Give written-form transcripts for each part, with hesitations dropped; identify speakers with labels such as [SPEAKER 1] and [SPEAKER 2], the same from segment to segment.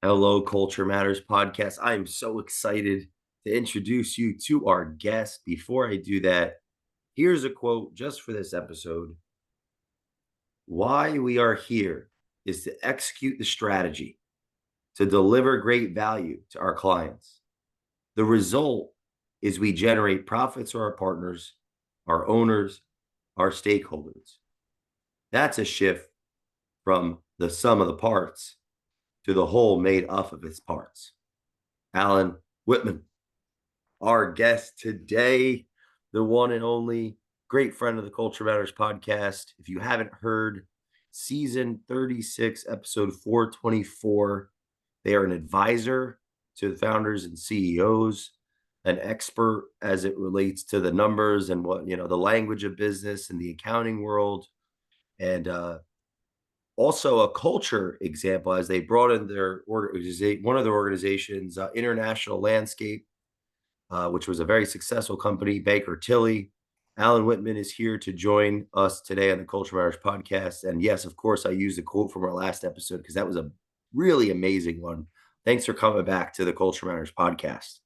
[SPEAKER 1] Hello, Culture Matters podcast. I am so excited to introduce you to our guest. Before I do that, here's a quote just for this episode. Why we are here is to execute the strategy to deliver great value to our clients. The result is we generate profits for our partners, our owners, our stakeholders. That's a shift from the sum of the parts to the whole made up of its parts. Alan Whitman, our guest today, the one and only great friend of the Culture Matters podcast. If you haven't heard season 36, episode 424, they are an advisor to the founders and CEOs, an expert as it relates to the numbers and what, the language of business and the accounting world. And also a culture example as they brought in their one of their organizations, International Landscape, which was a very successful company, Baker Tilly. Alan Whitman is here to join us today on the Culture Matters podcast. And yes, of course, I used a quote from our last episode because that was a really amazing one. Thanks for coming back to the Culture Matters podcast.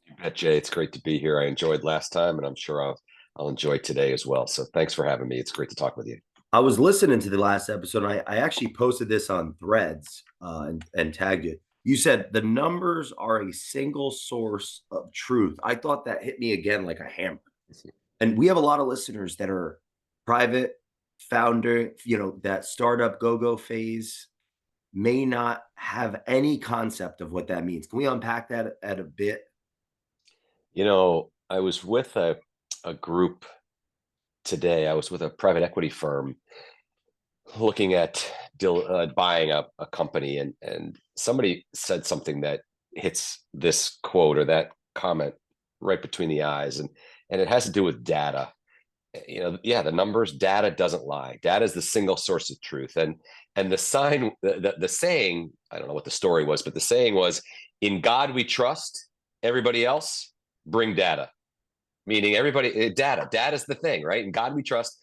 [SPEAKER 2] You bet, Jay. It's great to be here. I enjoyed last time, and I'm sure I'll enjoy today as well. So thanks for having me. It's great to talk with you.
[SPEAKER 1] I was listening to the last episode, and I actually posted this on Threads and tagged it. You said the numbers are a single source of truth. I thought that hit me again like a hammer. And we have a lot of listeners that are private founder, that startup go-go phase may not have any concept of what that means. Can we unpack that at a bit?
[SPEAKER 2] I was with a group today. I was with a private equity firm looking at buying a company, and somebody said something that hits this quote or that comment right between the eyes, and it has to do with data. The numbers, data doesn't lie. Data is the single source of truth. And the saying, I don't know what the story was, but the saying was, in God we trust, everybody else bring data. Meaning data is the thing, right? In God we trust.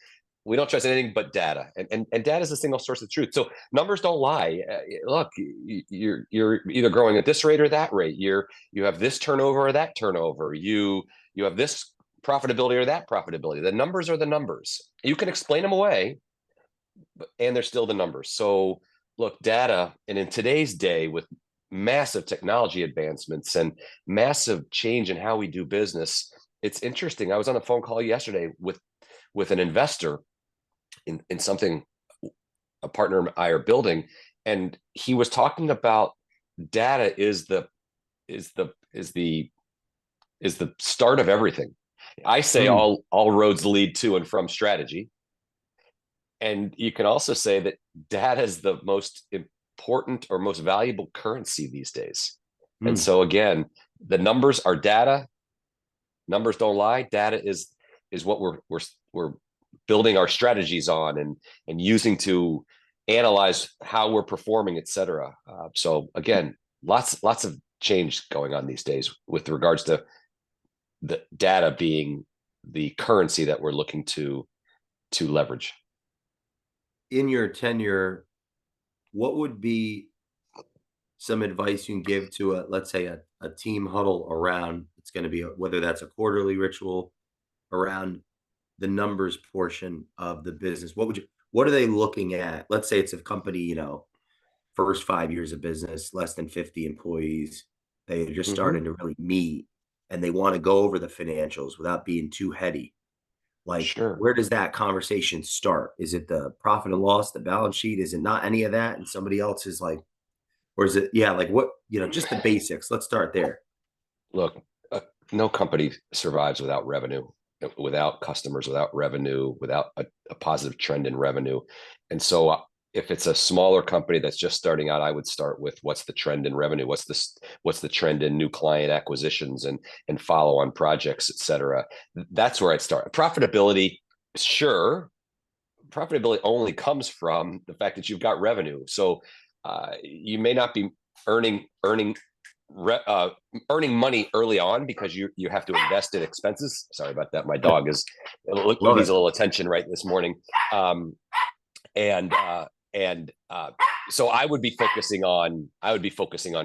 [SPEAKER 2] We don't trust anything but data, and data is the single source of truth. So numbers don't lie. Look, you're either growing at this rate or that rate. You have this turnover or that turnover. You have this profitability or that profitability. The numbers are the numbers. You can explain them away, and they're still the numbers. So look, data, and in today's day with massive technology advancements and massive change in how we do business, it's interesting. I was on a phone call yesterday with an investor in something a partner and I are building, and he was talking about data is the start of everything. I say all roads lead to and from strategy. And you can also say that data is the most important or most valuable currency these days. And so again, the numbers are data. Numbers don't lie. Data is what we're building our strategies on and using to analyze how we're performing, et cetera. So again, lots of change going on these days with regards to the data being the currency that we're looking to leverage.
[SPEAKER 1] In your tenure, what would be some advice you can give to let's say a team huddle around, it's going to be whether that's a quarterly ritual around the numbers portion of the business? What are they looking at? Let's say it's a company, first 5 years of business, less than 50 employees. They're just starting to really meet and they want to go over the financials without being too heady. Like,
[SPEAKER 2] Sure.
[SPEAKER 1] where does that conversation start? Is it the profit and loss, the balance sheet? Is it not any of that? And somebody else is like, or is it, like what, just the basics. Let's start there.
[SPEAKER 2] Look, no company survives without revenue, without customers, without revenue, without a positive trend in revenue. And so if it's a smaller company that's just starting out, I would start with what's the trend in revenue? What's the trend in new client acquisitions and follow on projects, et cetera? That's where I'd start. Profitability, sure. Profitability only comes from the fact that you've got revenue. So you may not be earning money early on because you have to invest in expenses. Sorry about that. My dog needs a little attention right this morning. And So I would be focusing on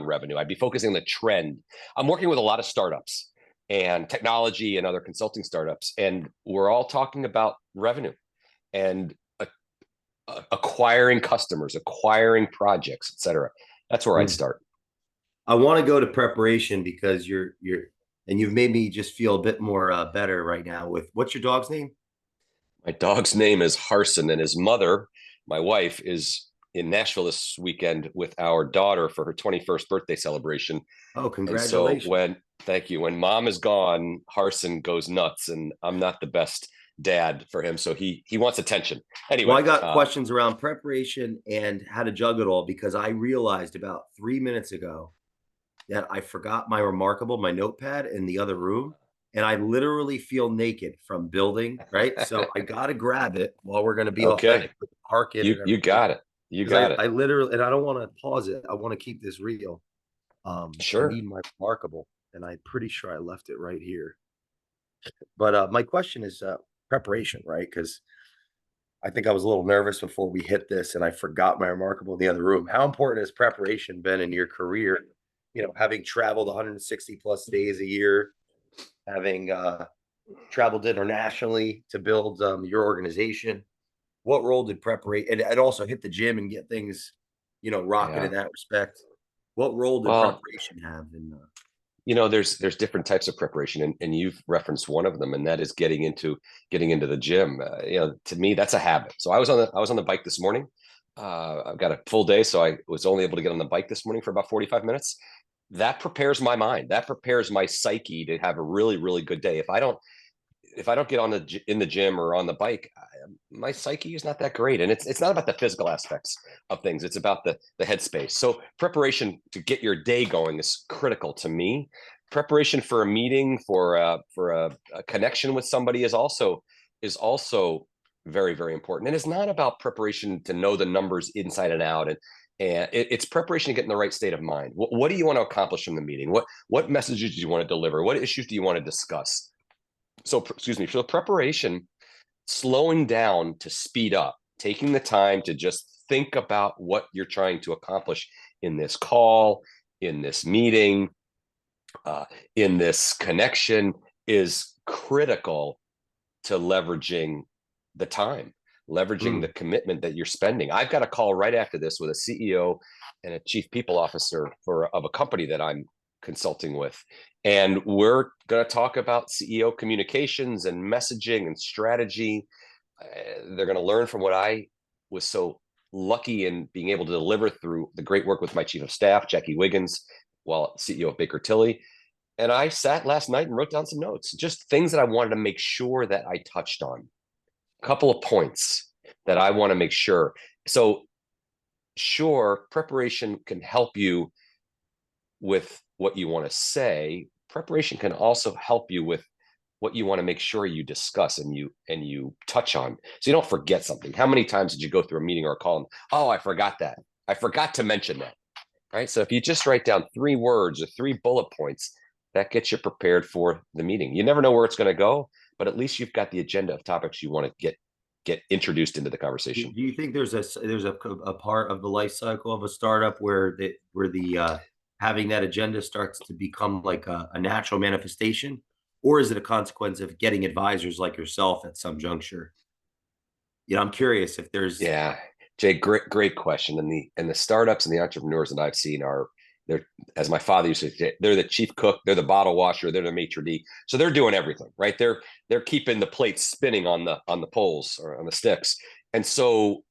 [SPEAKER 2] revenue. I'd be focusing on the trend. I'm working with a lot of startups and technology and other consulting startups, and we're all talking about revenue and acquiring customers, acquiring projects, etc. That's where I'd
[SPEAKER 1] Mm.
[SPEAKER 2] start.
[SPEAKER 1] I want to go to preparation because and you've made me just feel a bit more better right now with what's your dog's name?
[SPEAKER 2] My dog's name is Harson, and his mother, my wife, is in Nashville this weekend with our daughter for her 21st birthday celebration.
[SPEAKER 1] Oh,
[SPEAKER 2] And so
[SPEAKER 1] congratulations.
[SPEAKER 2] thank you, when mom is gone, Harson goes nuts, and I'm not the best dad for him. So he wants attention.
[SPEAKER 1] Well,
[SPEAKER 2] Anyway,
[SPEAKER 1] I got questions around preparation and how to juggle it all because I realized about 3 minutes ago that I forgot my remarkable, my notepad in the other room. And I literally feel naked from building, right? So I got to grab it while we're going to be
[SPEAKER 2] okay,
[SPEAKER 1] authentic with park it
[SPEAKER 2] you
[SPEAKER 1] and
[SPEAKER 2] you
[SPEAKER 1] everything.
[SPEAKER 2] got it. You
[SPEAKER 1] Because
[SPEAKER 2] got it.
[SPEAKER 1] I literally, and I don't want to pause it. I want to keep this real. I
[SPEAKER 2] Sure.
[SPEAKER 1] need my remarkable, and I'm pretty sure I left it right here. But my question is preparation, right? Because I think I was a little nervous before we hit this, and I forgot my remarkable in the other room. How important has preparation been in your career? Having traveled 160 plus days a year, having traveled internationally to build your organization. What role did preparation and also hit the gym and get things, rocking in
[SPEAKER 2] Yeah.
[SPEAKER 1] that respect? What role did
[SPEAKER 2] Well,
[SPEAKER 1] preparation have in?
[SPEAKER 2] there's different types of preparation, and you've referenced one of them, and that is getting into the gym. To me, that's a habit. So I was on the bike this morning. I've got a full day, so I was only able to get on the bike this morning for about 45 minutes. That prepares my mind. That prepares my psyche to have a really, really good day. If I don't get in the gym or on the bike, my psyche is not that great, and it's not about the physical aspects of things. It's about the headspace. So preparation to get your day going is critical to me. Preparation for a meeting, for a connection with somebody is also very, very important. And it's not about preparation to know the numbers inside and out, and it's preparation to get in the right state of mind. What do you want to accomplish from the meeting? What messages do you want to deliver? What issues do you want to discuss? So excuse me, for the preparation, slowing down to speed up, taking the time to just think about what you're trying to accomplish in this call, in this meeting, uh, in this connection is critical to leveraging the time, leveraging the
[SPEAKER 1] Mm.
[SPEAKER 2] commitment that you're spending. I've got a call right after this with a CEO and a chief people officer of a company that I'm consulting with. And we're going to talk about CEO communications and messaging and strategy. They're going to learn from what I was so lucky in being able to deliver through the great work with my chief of staff, Jackie Wiggins, while CEO of Baker Tilly. And I sat last night and wrote down some notes, just things that I wanted to make sure that I touched on. A couple of points that I want to make sure. So, sure, preparation can help you with what you want to say. Preparation can also help you with what you want to make sure you discuss and you touch on, so you don't forget something. How many times did you go through a meeting or a call and, oh, I forgot that. I forgot to mention that. Right. So if you just write down 3 words or 3 bullet points, that gets you prepared for the meeting. You never know where it's going to go, but at least you've got the agenda of topics you want to get introduced into the
[SPEAKER 1] Do
[SPEAKER 2] conversation.
[SPEAKER 1] you think there's a part of the life cycle of a startup where the having that agenda starts to become like a natural manifestation, or is it a consequence of getting advisors like yourself at some juncture? I'm curious if there's.
[SPEAKER 2] Yeah, Jay, great question. And the startups and the entrepreneurs that I've seen are, they're, as my father used to say, they're the chief cook, they're the bottle washer, they're the maitre d. So they're doing everything, right? They're keeping the plates spinning on the poles or on the sticks. And so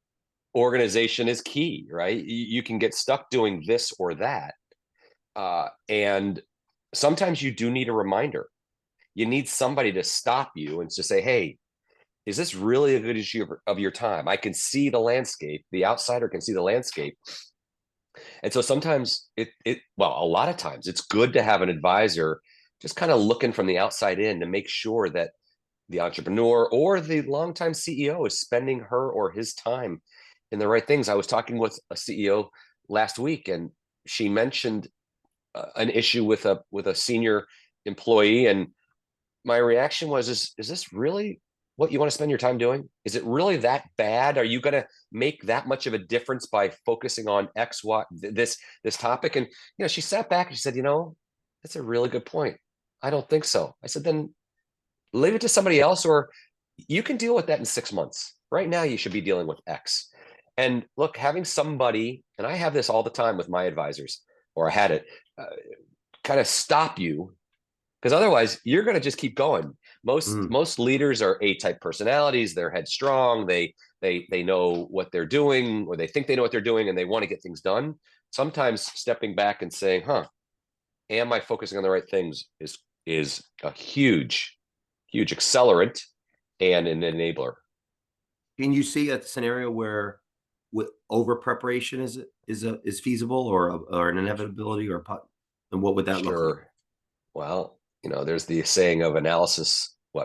[SPEAKER 2] organization is key, right? You can get stuck doing this or that, and sometimes you do need a reminder. You need somebody to stop you and to say, "Hey, is this really a good issue of your time? I can see the landscape. The outsider can see the landscape." And so sometimes well, a lot of times it's good to have an advisor just kind of looking from the outside in to make sure that the entrepreneur or the longtime CEO is spending her or his time in the right things. I was talking with a CEO last week, and she mentioned an issue with a senior employee, and my reaction was, is this really what you want to spend your time doing? Is it really that bad? Are you going to make that much of a difference by focusing on X, Y, this topic? And she sat back and she said, that's a really good point. I don't think so. I said, then leave it to somebody else, or you can deal with that in 6 months. Right now, you should be dealing with X. And look, having somebody, and I have this all the time with my advisors, or I had it, kind of stop you, because otherwise you're going to just keep going. Most leaders are A-type personalities. They're headstrong. They know what they're doing, or they think they know what they're doing, and they want to get things done. Sometimes stepping back and saying, am I focusing on the right things is a huge accelerant and an enabler.
[SPEAKER 1] Can you see a scenario where with over preparation is feasible, or an inevitability, and what would that look like?
[SPEAKER 2] Sure. Well, there's the saying of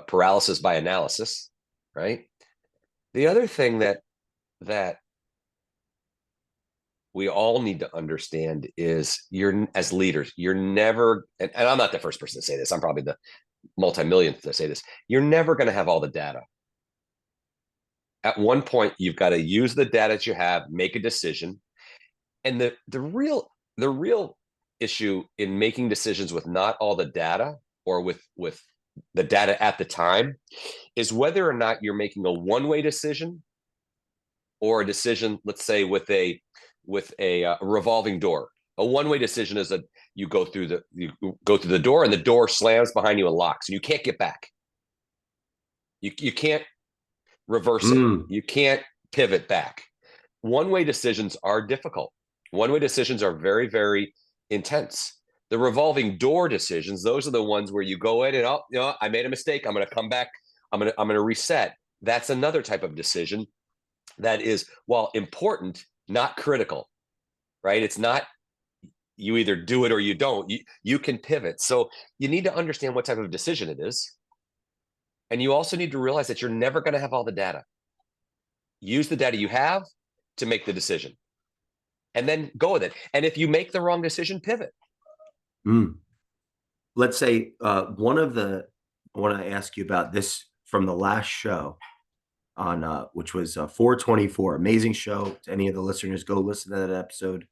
[SPEAKER 2] paralysis by analysis, right? The other thing that we all need to understand is as leaders, you're never, and I'm not the first person to say this, I'm probably the multi-millionth to say this, you're never going to have all the data. At one point, you've got to use the data that you have, make a decision. And the real issue in making decisions with not all the data, or with the data at the time, is whether or not you're making a one-way decision, or a decision, let's say, with a revolving door. A one-way decision is you go through the door, and the door slams behind you and locks, and you can't get back. You can't reverse it. You can't pivot back. One-way decisions are difficult. One-way decisions are very, very intense. The revolving door decisions, those are the ones where you go in and, I made a mistake. I'm going to come back. I'm going to reset. That's another type of decision that is, while important, not critical, right? It's not, you either do it or you don't. You can pivot. So you need to understand what type of decision it is. And you also need to realize that you're never going to have all the data. Use the data you have to make the decision, and then go with it. And if you make the wrong decision, pivot.
[SPEAKER 1] Let's say I want to ask you about this from the last show on which was 424. Amazing show. To any of the listeners, go listen to that episode.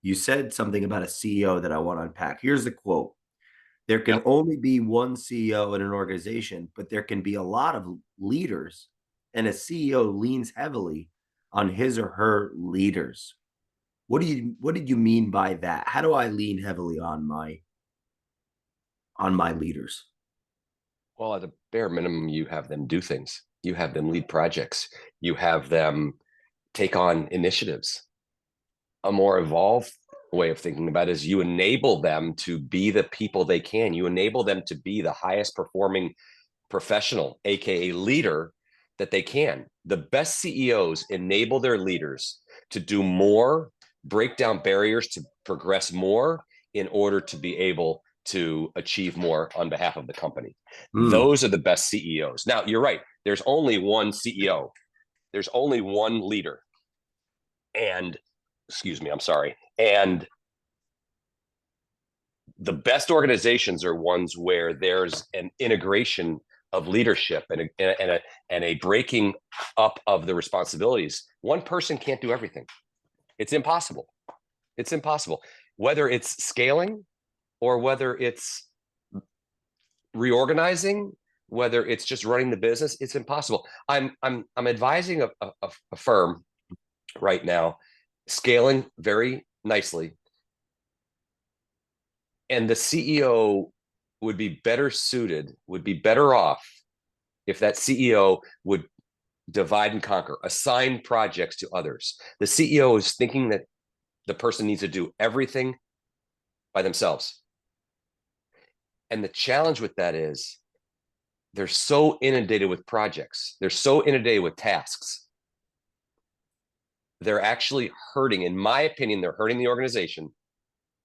[SPEAKER 1] You said something about a CEO that I want to unpack. Here's the quote. There can only be one CEO in an organization, but there can be a lot of leaders, and a CEO leans heavily on his or her leaders. What did you mean by that? How do I lean heavily on my leaders?
[SPEAKER 2] Well, at a bare minimum, you have them do things. You have them lead projects. You have them take on initiatives. A more evolved way of thinking about it is you enable them to be the people they can. You enable them to be the highest performing professional, aka leader, that they can. The best CEOs enable their leaders to do more, break down barriers to progress more, in order to be able to achieve more on behalf of the company. Those are the best CEOs. Now, you're right. There's only one CEO. There's only one leader. And, excuse me, I'm sorry. And the best organizations are ones where there's an integration of leadership and a breaking up of the responsibilities. One person can't do everything. It's impossible. It's impossible. Whether it's scaling, or whether it's reorganizing, whether it's just running the business, it's impossible. I'm advising a firm right now, scaling very nicely, and the CEO would be better off if that CEO would divide and conquer, assign projects to others. The CEO is thinking that the person needs to do everything by themselves. And the challenge with that is they're so inundated with projects. They're so inundated with tasks. They're actually hurting, in my opinion, they're hurting the organization,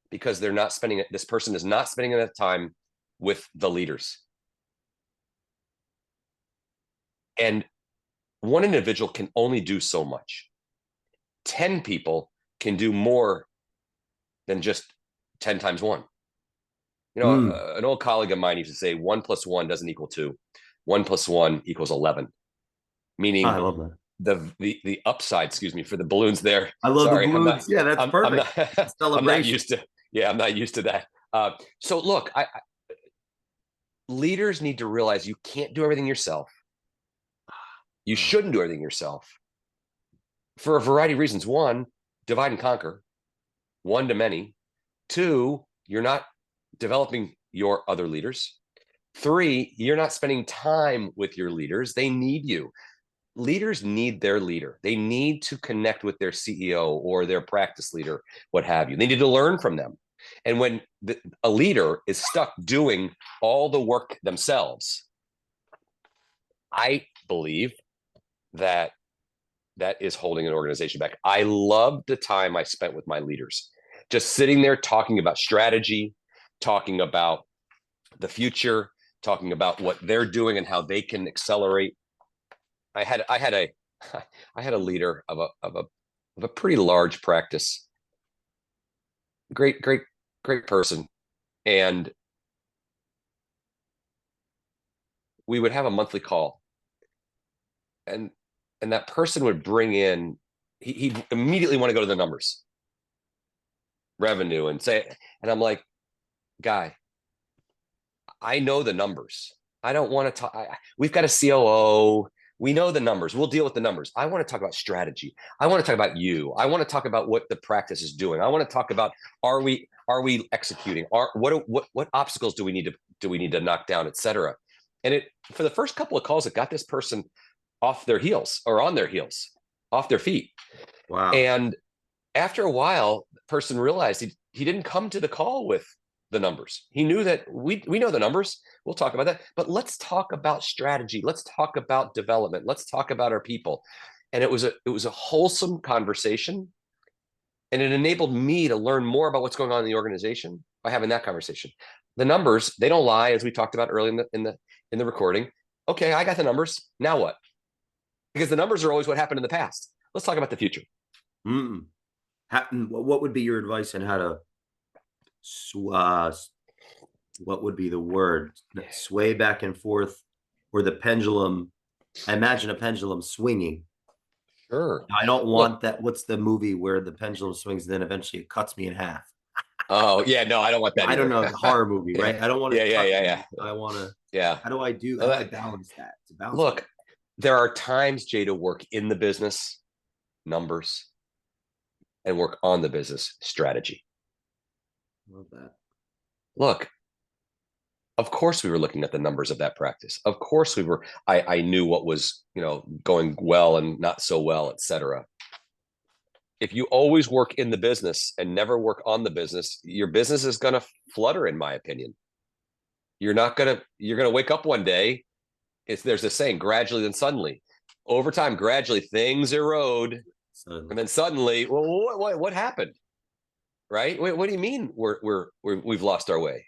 [SPEAKER 2] because this person is not spending enough time with the leaders. And one individual can only do so much. 10 people can do more than just 10 times one. An old colleague of mine used to say 1 + 1 doesn't equal 2. 1 plus 1 equals 11,
[SPEAKER 1] I
[SPEAKER 2] meaning
[SPEAKER 1] love that.
[SPEAKER 2] the upside, excuse me, for the balloons there.
[SPEAKER 1] I love the
[SPEAKER 2] Sorry, I'm not,
[SPEAKER 1] balloons. Yeah, that's
[SPEAKER 2] I'm
[SPEAKER 1] perfect.
[SPEAKER 2] not,
[SPEAKER 1] It's a
[SPEAKER 2] I'm not
[SPEAKER 1] celebration.
[SPEAKER 2] used to, yeah, I'm not used to that. So look, leaders need to realize you can't do everything yourself. You
[SPEAKER 1] Wow.
[SPEAKER 2] shouldn't do everything yourself for a variety of reasons. One, divide and conquer, one to many. Two, you're not developing your other leaders. Three, you're not spending time with your leaders. They need you. Leaders need their leader. They need to connect with their CEO or their practice leader, what have you. They need to learn from them. And when a leader is stuck doing all the work themselves, I believe that that is holding an organization back. I loved the time I spent with my leaders, just sitting there talking about strategy, talking about the future, talking about what they're doing and how they can accelerate. I had a I had a leader of a pretty large practice, great person, and we would have a monthly call, and that person would bring in, he'd immediately want to go to the numbers, revenue, and say, and I'm like, guy, I know the numbers. I don't want to talk. We've got a COO. We know the numbers. We'll deal with the numbers. I want to talk about strategy. I want to talk about you. I want to talk about what the practice is doing. I want to talk about, are we executing? What obstacles do we need to knock down, et cetera. And it, for the first couple of calls, it got this person off their heels, or on their heels, off their feet.
[SPEAKER 1] Wow.
[SPEAKER 2] And after a while, the person realized he didn't come to the call with the numbers. He knew that we know the numbers. We'll talk about that. But let's talk about strategy. Let's talk about development. Let's talk about our people. And it was a wholesome conversation. And it enabled me to learn more about what's going on in the organization by having that conversation. The numbers, they don't lie, as we talked about early in the recording. Okay, I got the numbers. Now what? Because the numbers are always what happened in the past. Let's talk about the future.
[SPEAKER 1] Mm. What would be your advice on how to what would be the word? Sway back and forth, or the pendulum. I imagine a pendulum swinging.
[SPEAKER 2] Sure.
[SPEAKER 1] I don't
[SPEAKER 2] Look,
[SPEAKER 1] want that. What's the movie where the pendulum swings and then eventually it cuts me in half?
[SPEAKER 2] oh yeah, no, I don't want that
[SPEAKER 1] I don't
[SPEAKER 2] either.
[SPEAKER 1] know, the horror movie,
[SPEAKER 2] Yeah,
[SPEAKER 1] right? I don't want
[SPEAKER 2] yeah,
[SPEAKER 1] it to
[SPEAKER 2] yeah,
[SPEAKER 1] cut
[SPEAKER 2] yeah,
[SPEAKER 1] me.
[SPEAKER 2] yeah,
[SPEAKER 1] I want to.
[SPEAKER 2] yeah.
[SPEAKER 1] How
[SPEAKER 2] Well,
[SPEAKER 1] do I balance that? It's a balance.
[SPEAKER 2] look, there are times, Jay, to work in the business, numbers, and work on the business, strategy.
[SPEAKER 1] Love that.
[SPEAKER 2] Look, of course we were looking at the numbers of that practice. Of course we were. I knew what was, going well and not so well, et cetera. If you always work in the business and never work on the business, your business is going to flutter, in my opinion. You're gonna wake up one day. There's this saying, gradually then suddenly. Over time, gradually things erode,
[SPEAKER 1] So
[SPEAKER 2] and then suddenly, well, what happened? Right? What do you mean we've lost our way?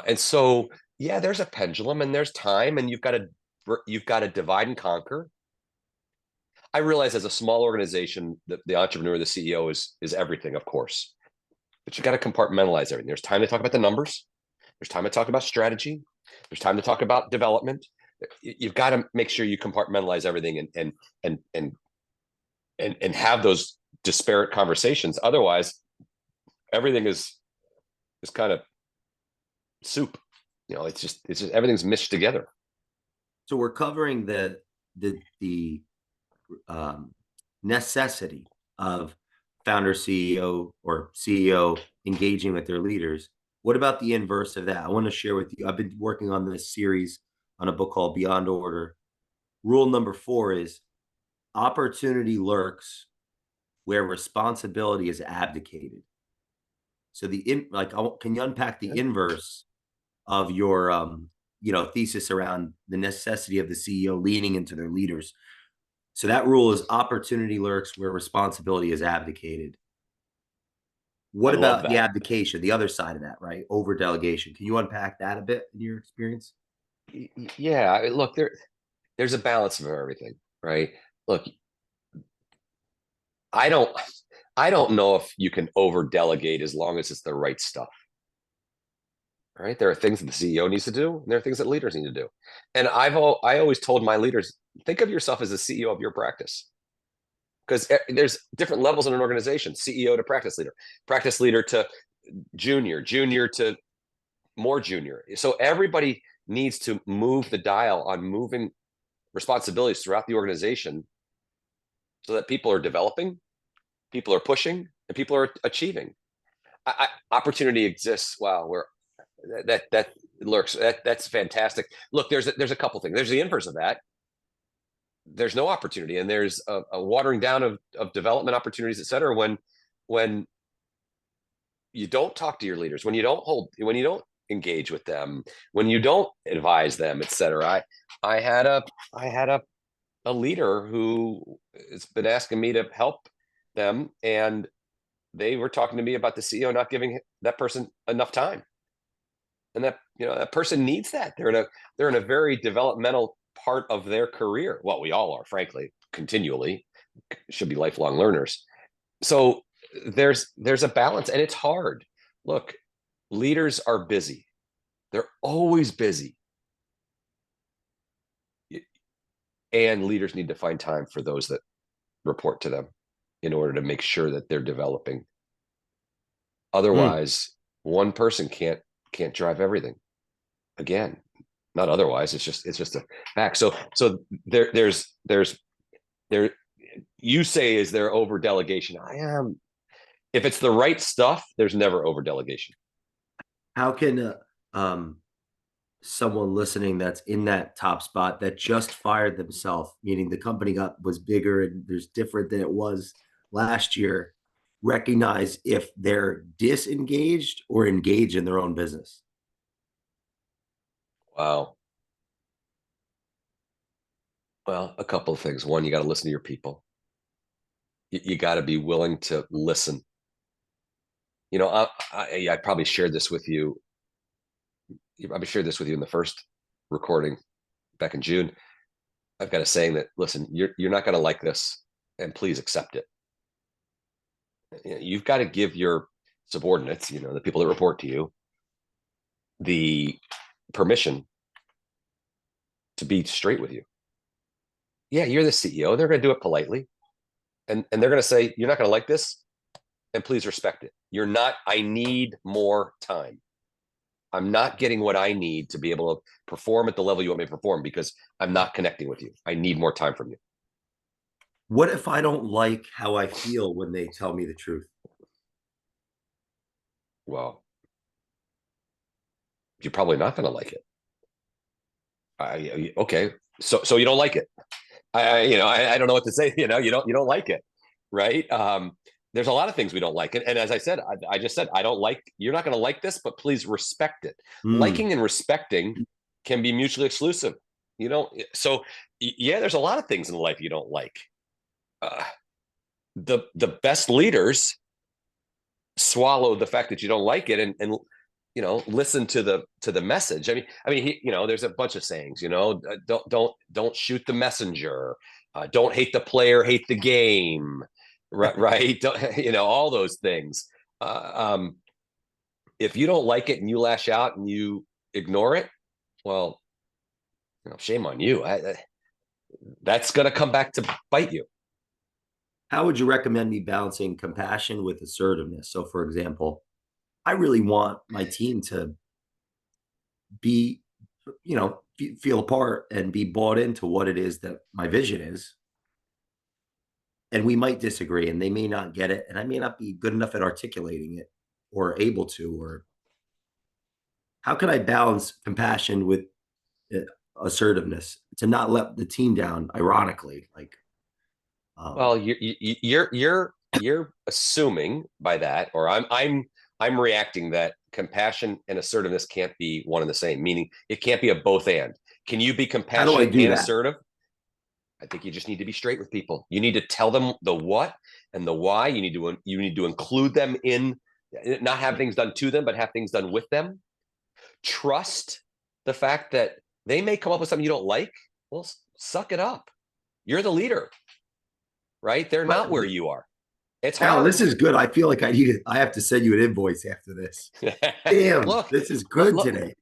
[SPEAKER 2] And so, yeah, there's a pendulum, and there's time, and you've got to divide and conquer. I realize, as a small organization, the entrepreneur, the CEO is everything, of course, but you got to compartmentalize everything. There's time to talk about the numbers. There's time to talk about strategy. There's time to talk about development. You've got to make sure you compartmentalize everything, and have those disparate conversations. Otherwise, everything is kind of soup. It's just everything's mished together.
[SPEAKER 1] we're covering the um, necessity of founder CEO or CEO engaging with their leaders. What about the inverse of that? I want to share with you. I've been working on this series on a book called Beyond Order. Rule number 4 is opportunity lurks where responsibility is abdicated. So can you unpack the inverse of your thesis around the necessity of the CEO leaning into their leaders? So that rule is opportunity lurks where responsibility is abdicated.
[SPEAKER 2] I
[SPEAKER 1] What
[SPEAKER 2] love
[SPEAKER 1] about the
[SPEAKER 2] that.
[SPEAKER 1] abdication, the other side of that, right? Over delegation. Can you unpack that a bit in your experience?
[SPEAKER 2] Yeah, look, there's a balance of everything, right? Look, I don't I don't know if you can over delegate as long as it's the right stuff. right? There are things that the CEO needs to do, and there are things that leaders need to do. And I always told my leaders, think of yourself as the CEO of your practice, because there's different levels in an organization: CEO to practice leader to junior, junior to more junior. So everybody needs to move the dial on moving responsibilities throughout the organization so that people are developing, people are pushing, and people are achieving. Opportunity exists. Wow, where that lurks. That's fantastic. Look, there's a couple things. There's the inverse of that. There's no opportunity, and there's a watering down of development opportunities, et cetera. When you don't talk to your leaders, when you don't engage with them, when you don't advise them, et cetera. I had a leader who has been asking me to help them, and they were talking to me about the CEO not giving that person enough time. And that person needs that. They're in a very developmental part of their career. Well, we all are, frankly, continually should be lifelong learners. So there's a balance, and it's hard. Look, leaders are busy. They're always busy. And leaders need to find time for those that report to them in order to make sure that they're developing.
[SPEAKER 1] Hmm.
[SPEAKER 2] Otherwise, one person can't drive everything. Again, not otherwise. It's just a fact. So there. You say, is there over delegation? I am. If it's the right stuff, there's never over delegation.
[SPEAKER 1] How can someone listening that's in that top spot that just fired themselves, meaning the company was bigger and there's different than it was last year, recognize if they're disengaged or engaged in their own business?
[SPEAKER 2] Wow. Well, a couple of things. One, you got to listen to your people. You got to be willing to listen. I probably shared this with you. I probably shared this with you in the first recording back in June. I've got a saying that, listen, you're not going to like this, and please accept it. You've got to give your subordinates, the people that report to you, the permission to be straight with you. Yeah, you're the CEO. They're going to do it politely, and they're going to say, you're not going to like this, and please respect it. You're not. I need more time. I'm not getting what I need to be able to perform at the level you want me to perform because I'm not connecting with you. I need more time from you.
[SPEAKER 1] What if I don't like how I feel when they tell me the truth?
[SPEAKER 2] Well, you're probably not going to like it. Okay, so you don't like it. I don't know what to say. You don't like it, right? There's a lot of things we don't like, and as I said, I just said I don't like. You're not going to like this, but please respect it.
[SPEAKER 1] Hmm.
[SPEAKER 2] Liking and respecting can be mutually exclusive. So yeah, there's a lot of things in life you don't like. Uh, the best leaders swallow the fact that you don't like it and listen to the message. There's a bunch of sayings. Don't shoot the messenger. Don't hate the player, hate the game. Right. All those things. If you don't like it and you lash out and you ignore it, well, shame on you. That's going to come back to bite you.
[SPEAKER 1] How would you recommend me balancing compassion with assertiveness? So, for example, I really want my team to be, feel a part and be bought into what it is that my vision is. And we might disagree and they may not get it. And I may not be good enough at articulating it or able to. Or how can I balance compassion with uh, assertiveness to not let the team down, ironically? Um,
[SPEAKER 2] Well, you're assuming by that, or I'm reacting that compassion and assertiveness can't be one and the same. Meaning, it can't be a both and. Can you be
[SPEAKER 1] how do I
[SPEAKER 2] compassionate
[SPEAKER 1] do
[SPEAKER 2] and
[SPEAKER 1] that?
[SPEAKER 2] assertive? I think you just need to be straight with people. You need to tell them the what and the why. You need to include them in, not have things done to them, but have things done with them. Trust the fact that they may come up with something you don't like. Well, suck it up. You're the leader, right? They're not
[SPEAKER 1] But
[SPEAKER 2] where you are. It's
[SPEAKER 1] Now this
[SPEAKER 2] hard.
[SPEAKER 1] is good. I feel like I have to send you an invoice after this. Damn,
[SPEAKER 2] Look,
[SPEAKER 1] this is
[SPEAKER 2] look,
[SPEAKER 1] good
[SPEAKER 2] look,
[SPEAKER 1] today.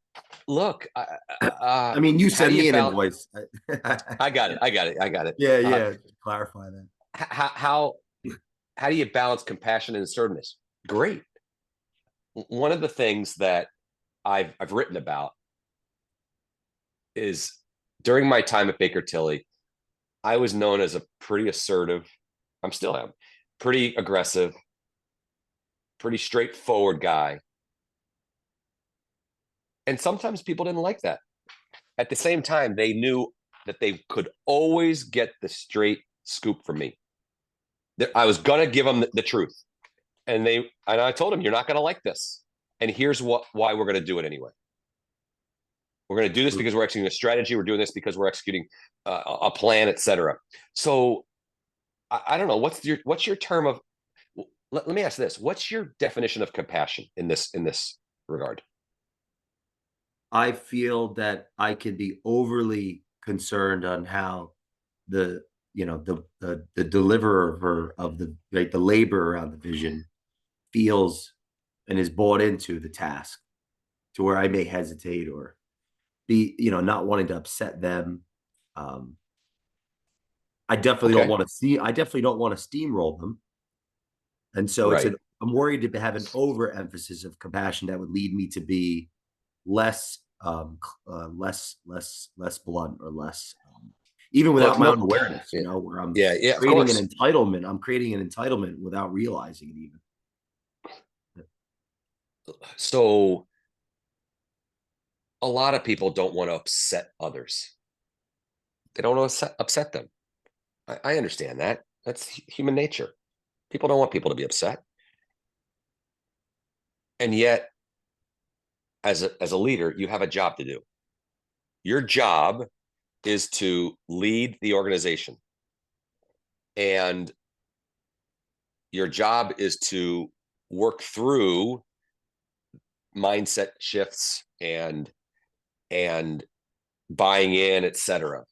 [SPEAKER 2] look.
[SPEAKER 1] I mean, you
[SPEAKER 2] How do
[SPEAKER 1] send
[SPEAKER 2] you
[SPEAKER 1] me an
[SPEAKER 2] balance?
[SPEAKER 1] invoice.
[SPEAKER 2] I got it. I got it. I got it.
[SPEAKER 1] Yeah,
[SPEAKER 2] Uh,
[SPEAKER 1] yeah. Clarify that.
[SPEAKER 2] how how do you balance compassion and assertiveness? Great. One of the things that I've written about is during my time at Baker Tilly, I was known as a pretty assertive. I'm still am pretty aggressive, pretty straightforward guy. And sometimes people didn't like that. At the same time, they knew that they could always get the straight scoop from me. I was gonna give them the truth, and I told them, "You're not gonna like this, and here's why we're gonna do it anyway. We're gonna do this because we're executing a strategy. We're doing this because we're executing a plan, etc." So I don't know what's your term of. Let me ask this: what's your definition of compassion in this regard?
[SPEAKER 1] I feel that I can be overly concerned on how the the deliverer of the like the laborer on the vision feels and is bought into the task to where I may hesitate or be not wanting to upset them. Um,
[SPEAKER 2] Okay,
[SPEAKER 1] I definitely don't want to steamroll them, and so
[SPEAKER 2] right.
[SPEAKER 1] I'm worried to have an overemphasis of compassion that would lead me to be less less blunt or less even
[SPEAKER 2] Look,
[SPEAKER 1] without my own
[SPEAKER 2] no,
[SPEAKER 1] awareness,
[SPEAKER 2] yeah,
[SPEAKER 1] where I'm
[SPEAKER 2] yeah, yeah. Of
[SPEAKER 1] creating
[SPEAKER 2] course.
[SPEAKER 1] an entitlement. I'm creating an entitlement without realizing it even.
[SPEAKER 2] So a lot of people don't want to upset others. They don't want to upset them. I understand that. That's human nature. People don't want people to be upset. And yet, as a leader, you have a job to do. Your job is to lead the organization. And your job is to work through mindset shifts and buying in, etc.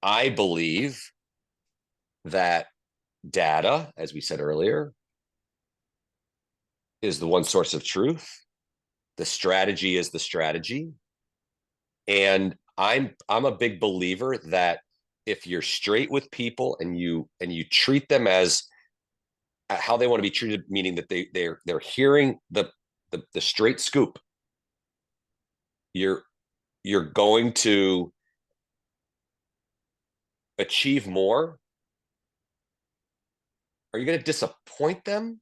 [SPEAKER 2] I believe that data, as we said earlier, is the one source of truth. The strategy is the strategy. And I'm a big believer that if you're straight with people and you treat them as how they want to be treated, meaning that they're hearing the straight scoop, you're you're going to achieve more. Are you going to disappoint them?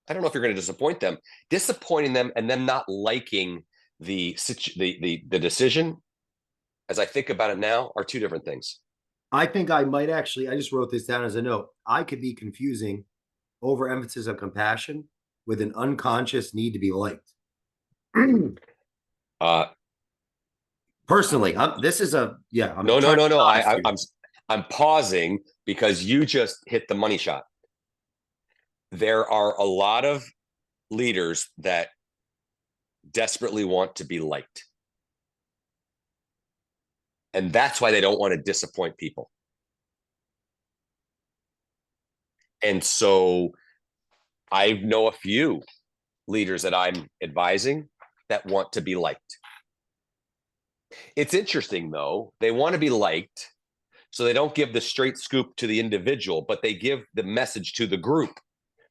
[SPEAKER 2] I don't know if you're going to disappoint them. Disappointing them and them not liking the decision, as I think about it now, are two different things.
[SPEAKER 1] I think I might actually, I just wrote this down as a note. I could be confusing overemphasis of compassion with an unconscious need to be liked.
[SPEAKER 2] Uh,
[SPEAKER 1] Personally, I'm
[SPEAKER 2] no, no,
[SPEAKER 1] trying to
[SPEAKER 2] no,
[SPEAKER 1] be
[SPEAKER 2] no.
[SPEAKER 1] honest here.
[SPEAKER 2] I'm pausing because you just hit the money shot. There are a lot of leaders that desperately want to be liked, and that's why they don't want to disappoint people. And so I know a few leaders that I'm advising that want to be liked. It's interesting though, they want to be liked, so they don't give the straight scoop to the individual, but they give the message to the group.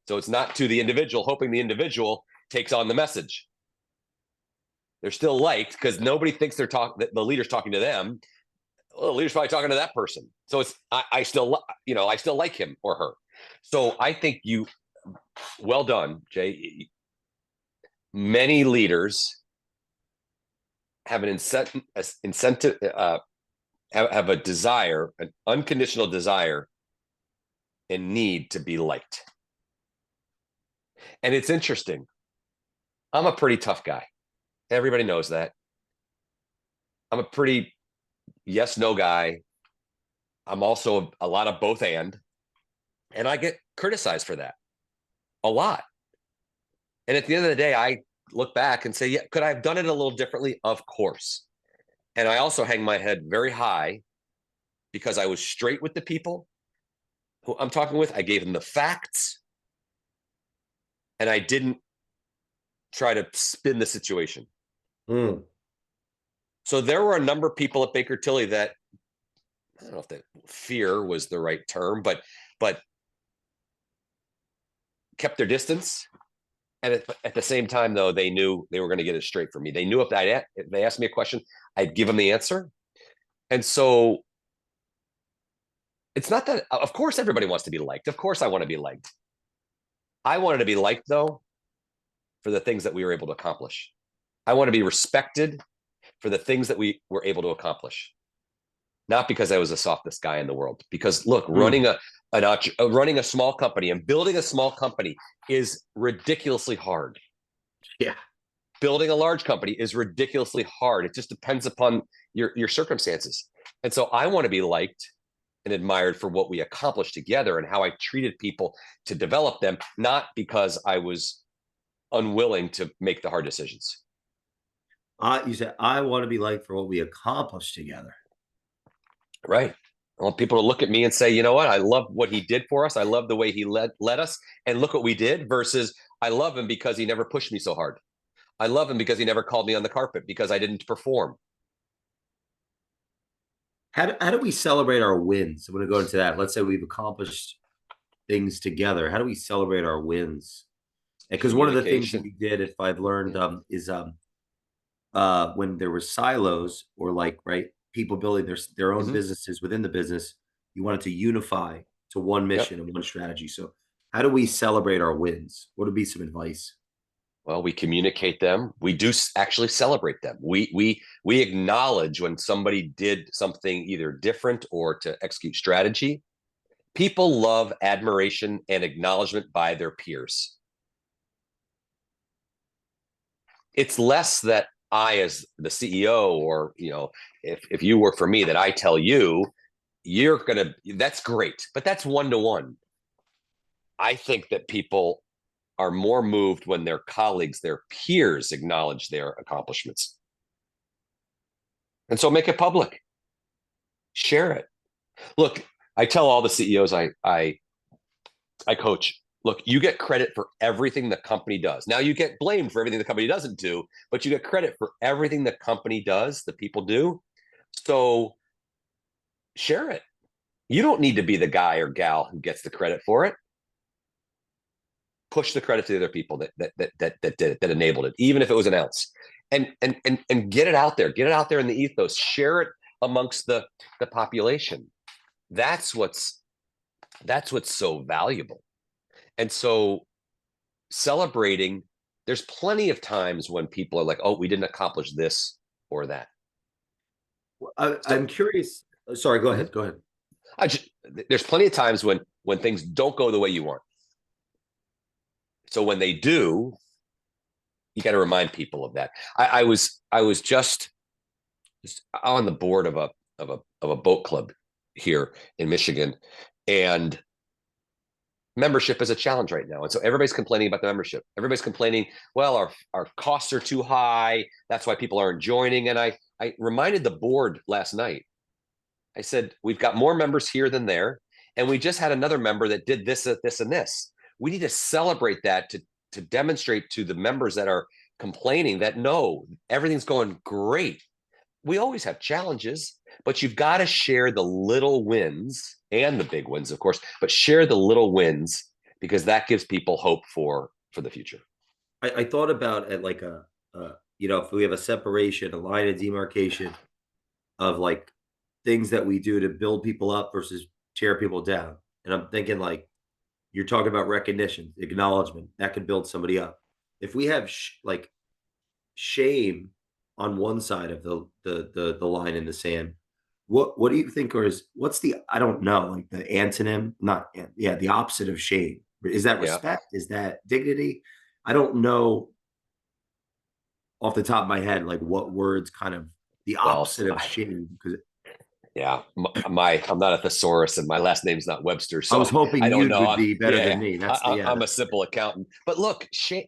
[SPEAKER 2] So it's not to the individual, hoping the individual takes on the message. They're still liked because nobody thinks the leader's talking to them. Well, the leader's probably talking to that person. So I still I still like him or her. So I think you well done, Jay. Many leaders have an incentive have a desire, an unconditional desire and need to be liked. And it's interesting. I'm a pretty tough guy. Everybody knows that. I'm a pretty yes no guy. I'm also a lot of both and I get criticized for that a lot. And at the end of the day, I look back and say, yeah, could I have done it a little differently? Of course. And I also hang my head very high because I was straight with the people who I'm talking with, I gave them the facts, and I didn't try to spin the situation.
[SPEAKER 1] Mm.
[SPEAKER 2] So there were a number of people at Baker Tilly that, I don't know if that fear was the right term, but kept their distance. And at the same time, though, they knew they were going to get it straight from me. They knew if they asked me a question, I'd give them the answer. And so it's not that, of course, everybody wants to be liked. Of course, I want to be liked. I wanted to be liked, though, for the things that we were able to accomplish. I want to be respected for the things that we were able to accomplish. Not because I was the softest guy in the world. Because look,
[SPEAKER 1] Mm.
[SPEAKER 2] running a small company and building a small company is ridiculously hard.
[SPEAKER 1] Yeah.
[SPEAKER 2] Building a large company is ridiculously hard. It just depends upon your circumstances. And so I want to be liked and admired for what we accomplished together and how I treated people to develop them, not because I was unwilling to make the hard decisions.
[SPEAKER 1] You said, I want to be liked for what we accomplished together.
[SPEAKER 2] Right. I want people to look at me and say, you know what? I love what he did for us. I love the way he led us. And look what we did versus I love him because he never pushed me so hard. I love him because he never called me on the carpet because I didn't perform.
[SPEAKER 1] How do we celebrate our wins? I'm going to go into that. Let's say we've accomplished things together. How do we celebrate our wins? Because one of the things that
[SPEAKER 2] Communication.
[SPEAKER 1] you did, if I've learned,
[SPEAKER 2] Yeah.
[SPEAKER 1] is when there were silos or like right people building their own
[SPEAKER 2] Mm-hmm.
[SPEAKER 1] businesses within the business, you wanted to unify to one
[SPEAKER 2] Yep.
[SPEAKER 1] mission and one strategy. So, how do we celebrate our wins? What would be some advice?
[SPEAKER 2] Well, we communicate them. We do actually celebrate them. We acknowledge when somebody did something either different or to execute strategy. People love admiration and acknowledgement by their peers. It's less that I, as the CEO, or if you work for me, that I tell you you're gonna. That's great, but that's one to one. I think that people are more moved when their colleagues, their peers, acknowledge their accomplishments, and so make it public. Share it. Look, I tell all the CEOs I coach, look, you get credit for everything the company does. Now you get blamed for everything the company doesn't do, but you get credit for everything the company does, the people do. So share it. You don't need to be the guy or gal who gets the credit for it. Push the credit to the other people that did it, that enabled it, even if it was an ounce. And get it out there. Get it out there in the ethos. Share it amongst the population. That's what's so valuable. And so celebrating, there's plenty of times when people are like, oh, we didn't accomplish this or that.
[SPEAKER 1] I'm
[SPEAKER 2] So
[SPEAKER 1] curious. Sorry, go
[SPEAKER 2] mhm.
[SPEAKER 1] ahead. Go ahead.
[SPEAKER 2] There's plenty of times when things don't go the way you want. So when they do, you got to remind people of that. I was just on the board of a boat club here in Michigan, and membership is a challenge right now. And so everybody's complaining about the membership. Everybody's complaining, well, our costs are too high. That's why people aren't joining. And I reminded the board last night. I said, we've got more members here than there. And we just had another member that did this, this, and this. We need to celebrate that to demonstrate to the members that are complaining that no, everything's going great. We always have challenges, but you've got to share the little wins and the big wins, of course, but share the little wins because that gives people hope for the future.
[SPEAKER 1] I thought about it like if we have a separation, a line of demarcation of like things that we do to build people up versus tear people down. And I'm thinking like you're talking about recognition, acknowledgement that could build somebody up. If we have like shame on one side of the line in the sand, what do you think, or what's the I don't know like the antonym, not yeah, the opposite of shame? Is that
[SPEAKER 2] Yeah.
[SPEAKER 1] respect? Is that dignity? I don't know off the top of my head like what words kind of the
[SPEAKER 2] Well,
[SPEAKER 1] opposite of shame because
[SPEAKER 2] yeah, I'm not a thesaurus and my last name's not Webster,
[SPEAKER 1] I was
[SPEAKER 2] so
[SPEAKER 1] hoping
[SPEAKER 2] I don't
[SPEAKER 1] you would
[SPEAKER 2] know.
[SPEAKER 1] be better
[SPEAKER 2] Yeah,
[SPEAKER 1] than me. That's the yeah.
[SPEAKER 2] I'm a simple accountant. But look, shame.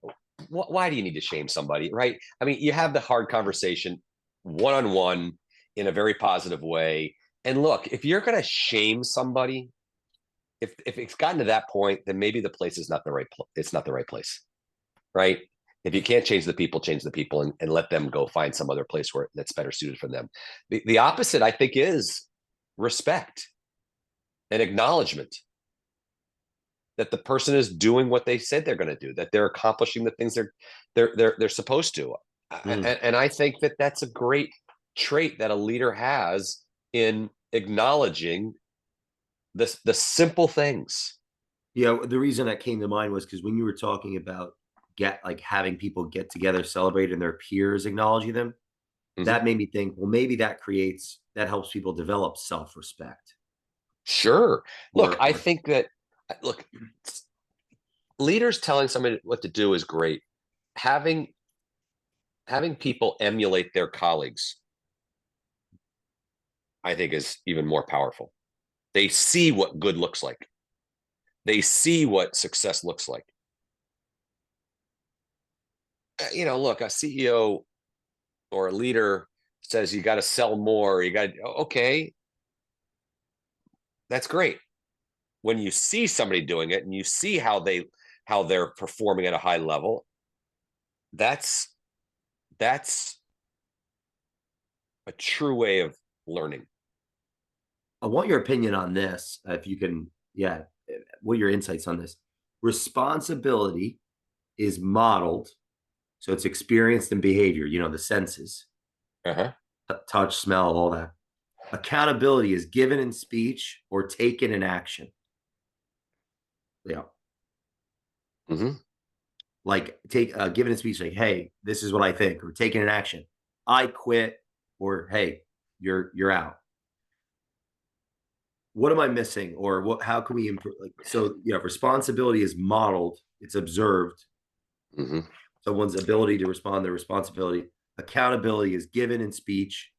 [SPEAKER 2] Why do you need to shame somebody, right? I mean, you have the hard conversation one on one in a very positive way. And look, if you're going to shame somebody, if it's gotten to that point, then maybe the place is not the right it's not the right place, right? If you can't change the people and let them go find some other place where that's better suited for them. The opposite, I think, is respect and acknowledgement that the person is doing what they said they're going to do, that they're accomplishing the things they're supposed to.
[SPEAKER 1] Mm.
[SPEAKER 2] And I think that that's a great trait that a leader has in acknowledging the simple things.
[SPEAKER 1] Yeah, the reason that came to mind was because when you were talking about having people get together, celebrate, and their peers acknowledging them,
[SPEAKER 2] Mm-hmm.
[SPEAKER 1] that made me think, well, maybe that helps people develop self-respect.
[SPEAKER 2] Sure. Look, I
[SPEAKER 1] Or
[SPEAKER 2] think that look, leaders telling somebody what to do is great. Having people emulate their colleagues, I think, is even more powerful. They see what good looks like. They see what success looks like. Look, a CEO or a leader says you got to sell more. You got okay, that's great. When you see somebody doing it and you see how they're performing at a high level, that's that's a true way of learning.
[SPEAKER 1] I want your opinion on this, if you can. Yeah, what are your insights on this? Responsibility is modeled, so it's experienced in behavior. The senses,
[SPEAKER 2] Uh-huh.
[SPEAKER 1] touch, smell, all that. Accountability is given in speech or taken in action. Yeah,
[SPEAKER 2] Mm-hmm.
[SPEAKER 1] like take given in speech, like, "Hey, this is what I think," or taken in action. I quit, or "Hey, you're out." What am I missing, or what? How can we improve? Like, so, responsibility is modeled, it's observed.
[SPEAKER 2] Mm-hmm.
[SPEAKER 1] Someone's ability to respond, their responsibility. Accountability is given in speech.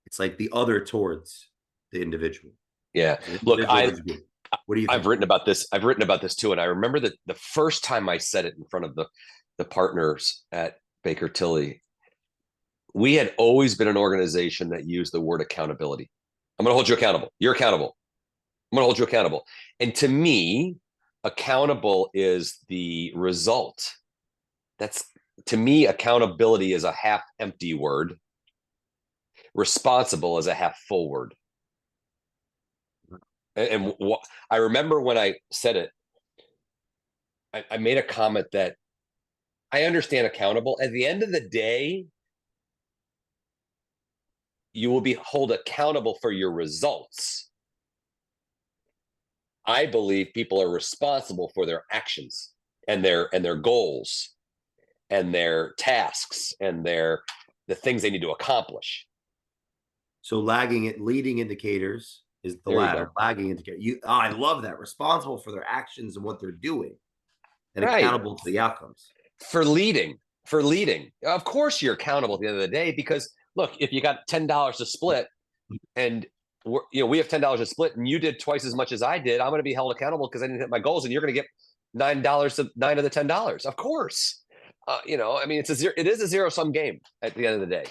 [SPEAKER 1] It's like the other towards the individual.
[SPEAKER 2] Yeah.
[SPEAKER 1] It's an
[SPEAKER 2] Look,
[SPEAKER 1] individual versus group. What do you
[SPEAKER 2] I've
[SPEAKER 1] think?
[SPEAKER 2] written about this. I've written about this too, and I remember that the first time I said it in front of the partners at Baker Tilly, we had always been an organization that used the word accountability. I'm going to hold you accountable. You're accountable. I'm going to hold you accountable. And to me, accountable is the result. That's to me, accountability is a half empty word. Responsible is a half full word. And I remember when I said it, I made a comment that I understand accountable. At the end of the day, you will be held accountable for your results. I believe people are responsible for their actions and their goals and their tasks and the things they need to accomplish.
[SPEAKER 1] So leading indicators is the
[SPEAKER 2] There you
[SPEAKER 1] latter.
[SPEAKER 2] go.
[SPEAKER 1] Lagging indicator. I love that. Responsible for their actions and what they're doing, and
[SPEAKER 2] Right.
[SPEAKER 1] accountable to the outcomes.
[SPEAKER 2] For leading, of course you're accountable at the end of the day, because look, if you got $10 to split and we have $10 to split and you did twice as much as I did, I'm going to be held accountable because I didn't hit my goals, and you're going to get $9 to 9 of the $10. Of course. I mean, it is a zero-sum game at the end of the day.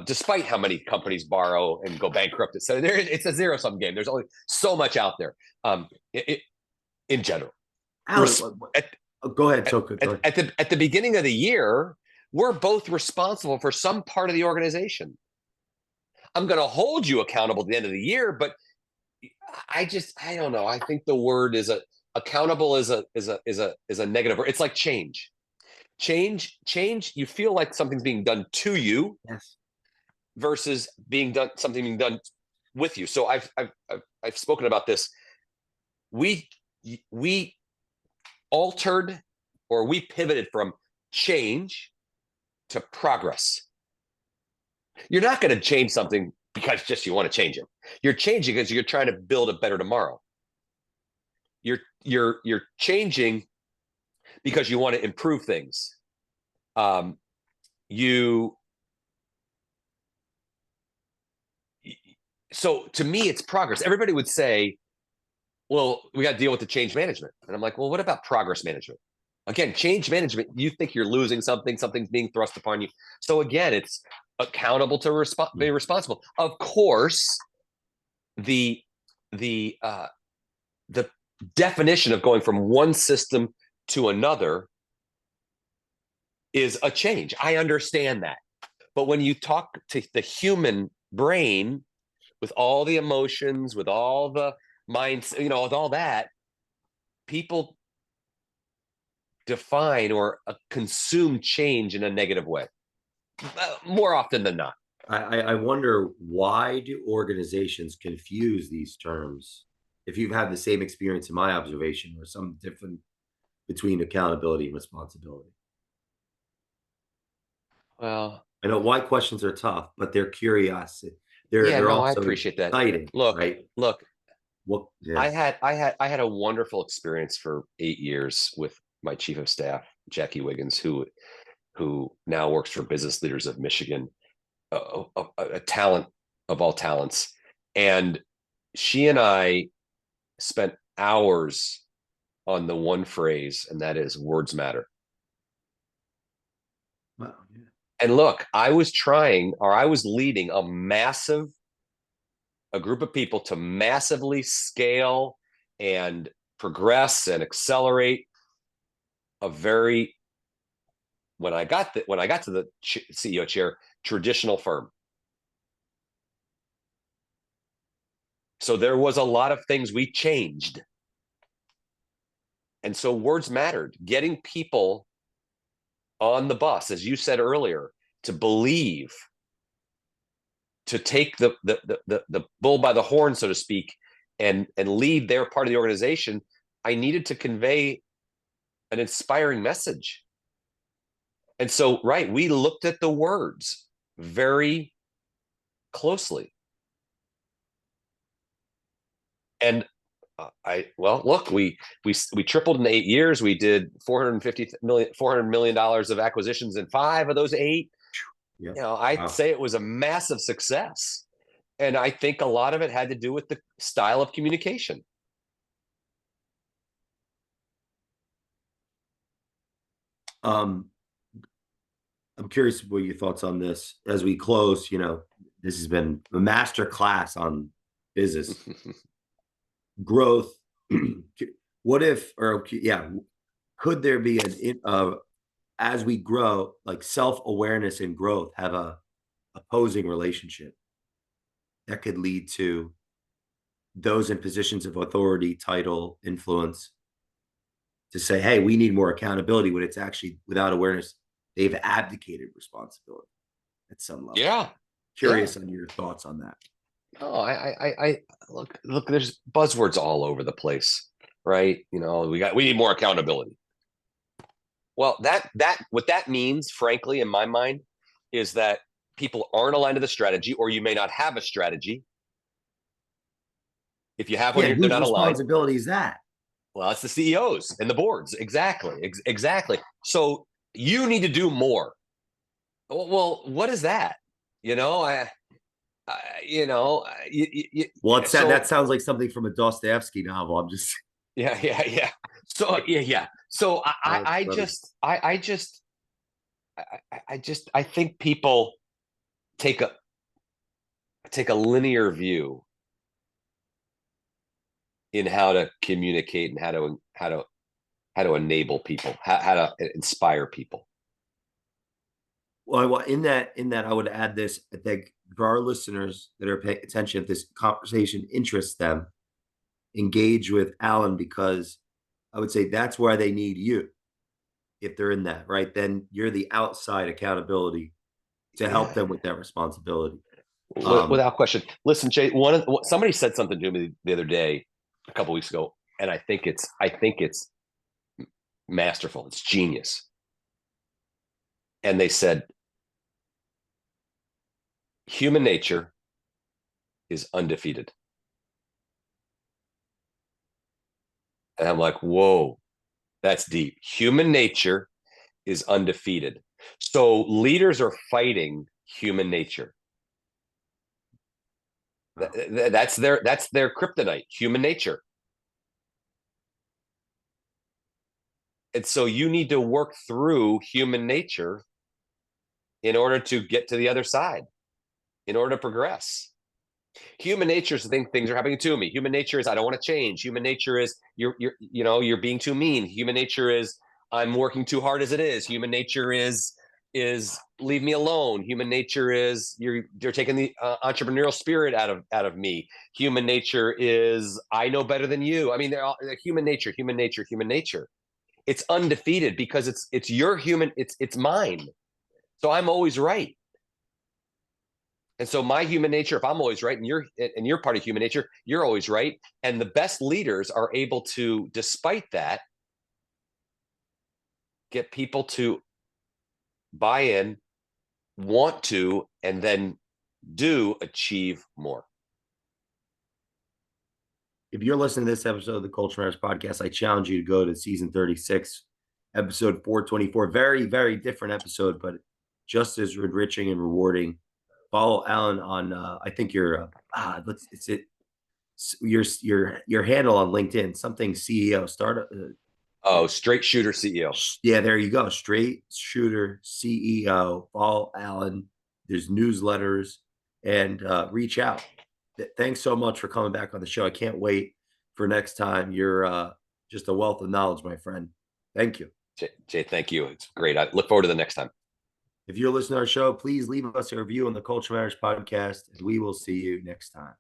[SPEAKER 2] Despite how many companies borrow and go bankrupt, so it's a zero-sum game. There's only so much out there. In general,
[SPEAKER 1] Alan,
[SPEAKER 2] at,
[SPEAKER 1] go ahead. So good. Go ahead.
[SPEAKER 2] at the beginning of the year, we're both responsible for some part of the organization. I'm going to hold you accountable at the end of the year, but I don't know. I think the word accountable is a negative word. It's like change. Change. You feel like something's being done to you
[SPEAKER 1] Yes.
[SPEAKER 2] versus something being done with you. So I've spoken about this. We altered, or we pivoted from change to progress. You're not going to change something because just you want to change it. You're changing because you're trying to build a better tomorrow. You're changing because you want to improve things. You So to me, it's progress. Everybody would say, well, we got to deal with the change management. And I'm like, well, what about progress management? Again, change management, you think you're losing something, something's being thrust upon you. So again, it's accountable to be responsible. Of course, the the uh the definition of going from one system to another is a change. I understand that. But when you talk to the human brain with all the emotions, with all the minds, with all that, people define or consume change in a negative way more often than not.
[SPEAKER 1] I wonder, why do organizations confuse these terms? If you've had the same experience in my observation, or some different between accountability and responsibility.
[SPEAKER 2] Well,
[SPEAKER 1] I know why questions are tough, but they're curiosity.
[SPEAKER 2] yeah,
[SPEAKER 1] They're
[SPEAKER 2] no, I
[SPEAKER 1] also
[SPEAKER 2] appreciate that.
[SPEAKER 1] exciting,
[SPEAKER 2] Look,
[SPEAKER 1] right?
[SPEAKER 2] look,
[SPEAKER 1] What? Yeah.
[SPEAKER 2] I had a wonderful experience for 8 years with my chief of staff, Jackie Wiggins, who now works for Business Leaders of Michigan, a talent of all talents. And she and I spent hours on the one phrase, and that is words matter.
[SPEAKER 1] Well, yeah.
[SPEAKER 2] And look, I was leading a group of people to massively scale and progress and accelerate a very, when I got to the CEO chair, traditional firm. So there was a lot of things we changed. And so words mattered. Getting people on the bus, as you said earlier, to believe, to take the bull by the horn, so to speak, and lead their part of the organization. I needed to convey an inspiring message. And so, right, we looked at the words very closely. And look, we tripled in 8 years. We did $400 million of acquisitions in 5 of those 8.
[SPEAKER 1] Yeah.
[SPEAKER 2] I'd
[SPEAKER 1] Wow.
[SPEAKER 2] say it was a massive success. And I think a lot of it had to do with the style of communication.
[SPEAKER 1] Um, I'm curious what your thoughts on this as we close. This has been a master class on business growth. What if, or yeah, could there be as we grow, like self-awareness and growth have a opposing relationship that could lead to those in positions of authority, title, influence to say, hey, we need more accountability, when it's actually, without awareness, they've abdicated responsibility at some level.
[SPEAKER 2] Yeah. Yeah.
[SPEAKER 1] Curious on your thoughts on that.
[SPEAKER 2] Oh, I look, there's buzzwords all over the place, right? We need more accountability. Well, what that means, frankly, in my mind, is that people aren't aligned to the strategy, or you may not have a strategy. If you have one,
[SPEAKER 1] Yeah,
[SPEAKER 2] they're
[SPEAKER 1] whose
[SPEAKER 2] not aligned.
[SPEAKER 1] responsibility is that?
[SPEAKER 2] Well, it's the CEOs and the boards. Exactly. Exactly. So you need to do more. Well, what is that? You know, I
[SPEAKER 1] Well, that
[SPEAKER 2] so
[SPEAKER 1] sounds like something from a Dostoevsky novel. I'm just
[SPEAKER 2] yeah. So yeah. So
[SPEAKER 1] that's funny.
[SPEAKER 2] I think people take a linear view in how to communicate and how to enable people, how to inspire people.
[SPEAKER 1] Well, in that, I would add this. I think for our listeners that are paying attention, if this conversation interests them, engage with Alan, because I would say that's where they need you. If they're in that, right, then you're the outside accountability to help
[SPEAKER 2] Yeah,
[SPEAKER 1] them with that responsibility. Um,
[SPEAKER 2] without question. Listen, Jay, somebody said something to me the other day, a couple weeks ago, and I think it's masterful. It's genius. And they said human nature is undefeated. And I'm like, whoa, that's deep. Human nature is undefeated. So leaders are fighting human nature. That's their kryptonite, human nature. And so you need to work through human nature in order to get to the other side, in order to progress. Human nature is to think things are happening to me. Human nature is I don't want to change. Human nature is you're being too mean. Human nature is I'm working too hard as it is. Human nature is leave me alone. Human nature is you're taking the entrepreneurial spirit out of me. Human nature is I know better than you. I mean, they're human nature, human nature, human nature. It's undefeated because it's your human. It's mine. So I'm always right. And so my human nature, if I'm always right, and you're part of human nature, you're always right. And the best leaders are able to, despite that, get people to buy in, want to, and then do achieve more.
[SPEAKER 1] If you're listening to this episode of the Culture Matters podcast, I challenge you to go to season 36, episode 424. Very, very different episode, but just as enriching and rewarding. Follow Alan on I think it's it your handle on LinkedIn, something CEO startup.
[SPEAKER 2] Oh, straight shooter CEO.
[SPEAKER 1] Yeah, there you go. Straight shooter CEO. Follow Alan. There's newsletters and reach out. Thanks so much for coming back on the show. I can't wait for next time. You're just a wealth of knowledge, my friend. Thank you.
[SPEAKER 2] Jay, thank you. It's great. I look forward to the next time.
[SPEAKER 1] If you're listening to our show, please leave us a review on the Culture Matters podcast, and we will see you next time.